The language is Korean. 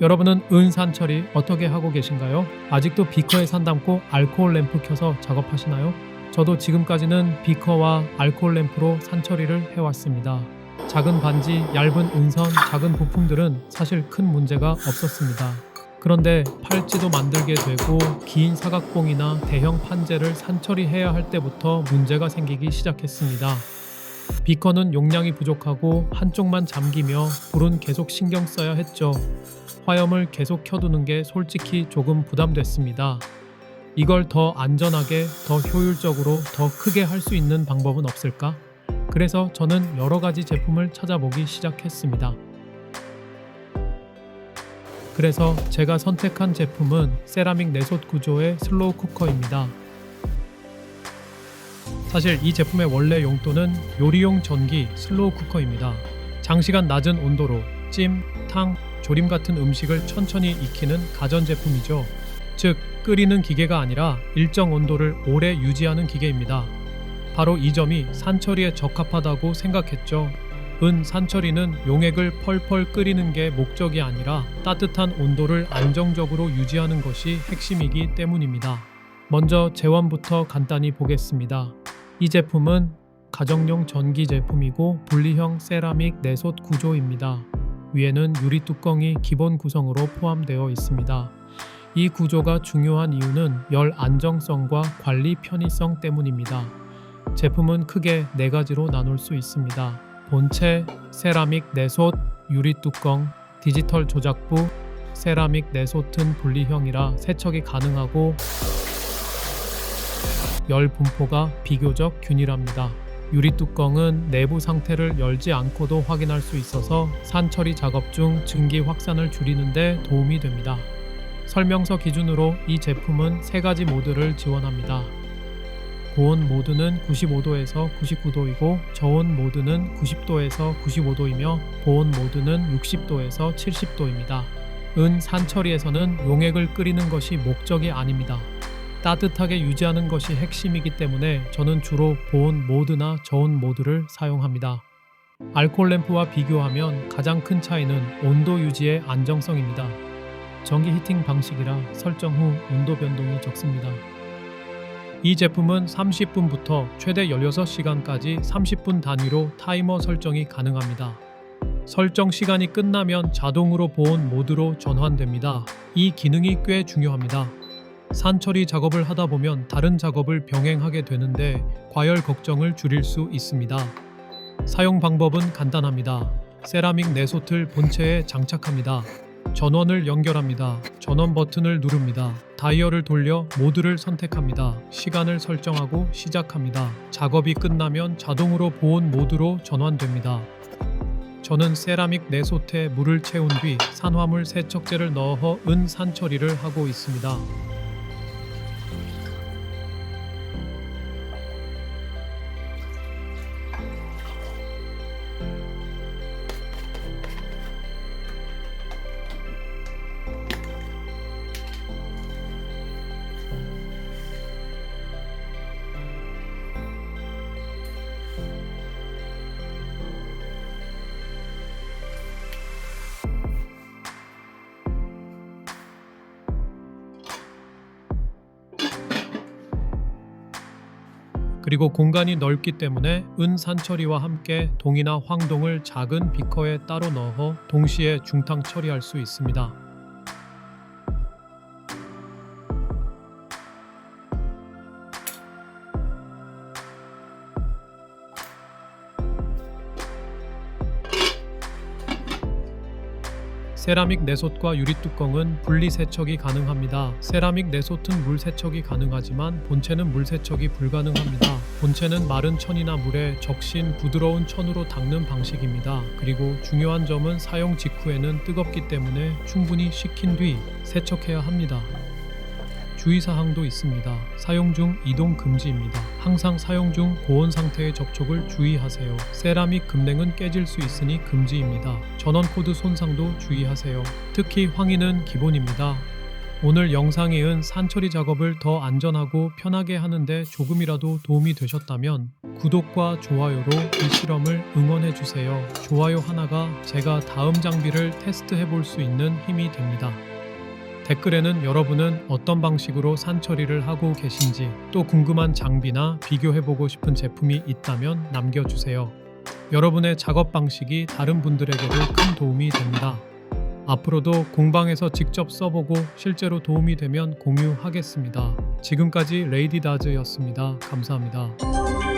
여러분은 은산처리 어떻게 하고 계신가요? 아직도 비커에 산 담고 알코올 램프 켜서 작업하시나요? 저도 지금까지는 비커와 알코올 램프로 산처리를 해왔습니다. 작은 반지, 얇은 은선, 작은 부품들은 사실 큰 문제가 없었습니다. 그런데 팔찌도 만들게 되고 긴 사각봉이나 대형 판재를 산처리해야 할 때부터 문제가 생기기 시작했습니다. 비커는 용량이 부족하고 한쪽만 잠기며 불은 계속 신경 써야 했죠. 화염을 계속 켜두는 게 솔직히 조금 부담됐습니다. 이걸 더 안전하게, 더 효율적으로, 더 크게 할 수 있는 방법은 없을까? 그래서 저는 여러 가지 제품을 찾아보기 시작했습니다. 그래서 제가 선택한 제품은 세라믹 내솥 구조의 슬로우 쿠커입니다. 사실 이 제품의 원래 용도는 요리용 전기 슬로우 쿠커입니다. 장시간 낮은 온도로 찜, 탕, 조림 같은 음식을 천천히 익히는 가전제품이죠. 즉, 끓이는 기계가 아니라 일정 온도를 오래 유지하는 기계입니다. 바로 이 점이 산처리에 적합하다고 생각했죠. 산처리는 용액을 펄펄 끓이는 게 목적이 아니라 따뜻한 온도를 안정적으로 유지하는 것이 핵심이기 때문입니다. 먼저 제원부터 간단히 보겠습니다. 이 제품은 가정용 전기 제품이고 분리형 세라믹 내솥 구조입니다. 위에는 유리 뚜껑이 기본 구성으로 포함되어 있습니다. 이 구조가 중요한 이유는 열 안정성과 관리 편의성 때문입니다. 제품은 크게 4가지로 나눌 수 있습니다. 본체, 세라믹 내솥, 유리 뚜껑, 디지털 조작부, 세라믹 내솥은 분리형이라 세척이 가능하고 열 분포가 비교적 균일합니다. 유리 뚜껑은 내부 상태를 열지 않고도 확인할 수 있어서 산처리 작업 중 증기 확산을 줄이는 데 도움이 됩니다. 설명서 기준으로 이 제품은 3가지 모드를 지원합니다. 고온 모드는 95도에서 99도이고 저온 모드는 90도에서 95도이며 보온 모드는 60도에서 70도입니다. 산처리에서는 용액을 끓이는 것이 목적이 아닙니다. 따뜻하게 유지하는 것이 핵심이기 때문에 저는 주로 보온 모드나 저온 모드를 사용합니다. 알코올 램프와 비교하면 가장 큰 차이는 온도 유지의 안정성입니다. 전기 히팅 방식이라 설정 후 온도 변동이 적습니다. 이 제품은 30분부터 최대 16시간까지 30분 단위로 타이머 설정이 가능합니다. 설정 시간이 끝나면 자동으로 보온 모드로 전환됩니다. 이 기능이 꽤 중요합니다. 산처리 작업을 하다 보면 다른 작업을 병행하게 되는데 과열 걱정을 줄일 수 있습니다. 사용 방법은 간단합니다. 세라믹 내솥을 본체에 장착합니다. 전원을 연결합니다. 전원 버튼을 누릅니다. 다이얼을 돌려 모드를 선택합니다. 시간을 설정하고 시작합니다. 작업이 끝나면 자동으로 보온 모드로 전환됩니다. 저는 세라믹 내솥에 물을 채운 뒤 산화물 세척제를 넣어 산처리를 하고 있습니다. 그리고 공간이 넓기 때문에 산처리와 함께 동이나 황동을 작은 비커에 따로 넣어 동시에 중탕 처리할 수 있습니다. 세라믹 내솥과 유리 뚜껑은 분리 세척이 가능합니다. 세라믹 내솥은 물 세척이 가능하지만 본체는 물 세척이 불가능합니다. 본체는 마른 천이나 물에 적신 부드러운 천으로 닦는 방식입니다. 그리고 중요한 점은 사용 직후에는 뜨겁기 때문에 충분히 식힌 뒤 세척해야 합니다. 주의사항도 있습니다. 사용 중 이동 금지입니다. 항상 사용 중 고온 상태의 접촉을 주의하세요. 세라믹 금냉은 깨질 수 있으니 금지입니다. 전원 코드 손상도 주의하세요. 특히 황의는 기본입니다. 오늘 영상에 은 산처리 작업을 더 안전하고 편하게 하는데 조금이라도 도움이 되셨다면 구독과 좋아요로 이 실험을 응원해 주세요. 좋아요 하나가 제가 다음 장비를 테스트해 볼 수 있는 힘이 됩니다. 댓글에는 여러분은 어떤 방식으로 산처리를 하고 계신지, 또 궁금한 장비나 비교해보고 싶은 제품이 있다면 남겨주세요. 여러분의 작업 방식이 다른 분들에게도 큰 도움이 됩니다. 앞으로도 공방에서 직접 써보고 실제로 도움이 되면 공유하겠습니다. 지금까지 레이디다즈였습니다. 감사합니다.